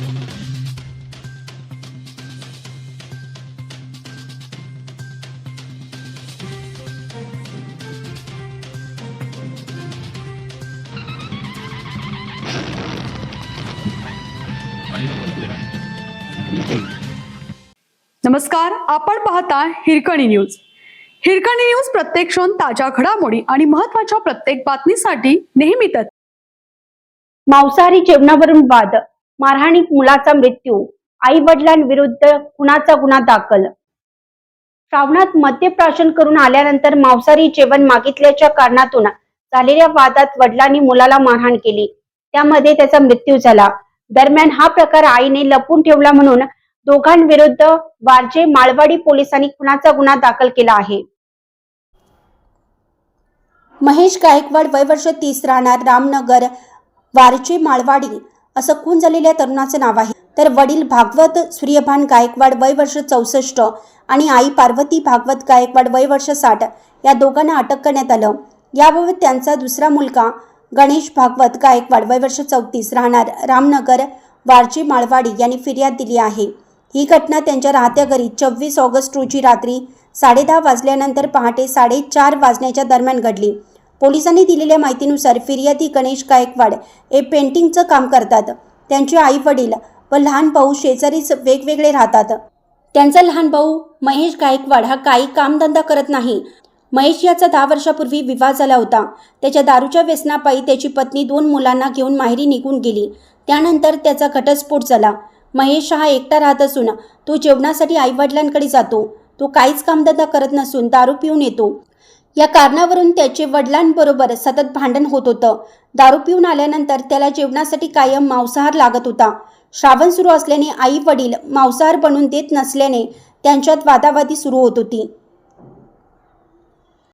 नमस्कार, आपण पाहता हिरकणी न्यूज. हिरकणी न्यूज प्रत्येक क्षण ताज्या घडामोडी आणि महत्त्वाच्या प्रत्येक बातमीसाठी नेहमी तत्पर. मांसाहारी जेवणावरून वाद, मारहाणीत मुलाचा मृत्यू, आई वडिलांविरुद्ध खुनाचा गुन्हा दाखल. श्रावणात मद्यप्राशन करून आल्यानंतर मांसाहारी जेवण मागितल्याच्या कारणातून झालेल्या वादात वडिलांनी मुलाला मारहाण केली, त्यामध्ये त्याचा मृत्यू झाला. दरम्यान हा प्रकार आईने लपून ठेवला म्हणून दोघांविरुद्ध वारजे माळवाडी पोलिसांनी खुनाचा गुन्हा दाखल केला आहे. महेश गायकवाड वय वर्ष 30 राहणार रामनगर वारजे माळवाडी असं खून झालेल्या तरुणाचं नाव आहे. तर वडील भागवत सूर्यभान गायकवाड वय वर्ष 64 आणि आई पार्वती भागवत गायकवाड वय वर्ष 60 या दोघांना अटक करण्यात आलं. याबाबत त्यांचा दुसरा मुलगा गणेश भागवत गायकवाड वय वर्ष 34 राहणार रामनगर वारजे माळवाडी यांनी फिर्याद दिली आहे. ही घटना त्यांच्या राहत्या घरी 24 ऑगस्ट रोजी रात्री 10:30 वाजल्यानंतर पहाटे 4:30 वाजण्याच्या दरम्यान घडली. पोलिसांनी दिलेल्या माहितीनुसार फिर्यादी गणेश गायकवाड हे पेंटिंगचं काम करतात. त्यांचे आई वडील व लहान भाऊ शेजारीच वेगवेगळे राहतात. त्यांचा लहान भाऊ महेश गायकवाड हा काही कामधंदा करत नाही. महेश याचा 10 वर्षापूर्वी विवाह झाला होता. त्याच्या दारूच्या व्यसनापायी त्याची पत्नी 2 मुलांना घेऊन माहेरी निघून गेली. त्यानंतर त्याचा घटस्फोट झाला. महेश हा एकटा राहत असून तो जेवणासाठी आई वडिलांकडे जातो. तो काहीच कामधंदा करत नसून दारू पिऊन येतो. या कारणावरून त्याचे वडिलांबरोबर सतत भांडण होत होतं. दारू पिऊन आल्यानंतर त्याला जेवणासाठी कायम मांसाहार लागत होता. श्रावण सुरू असल्याने आई वडील मांसाहार बनवून देत नसल्याने त्यांच्यात वादावादी सुरू होत होती.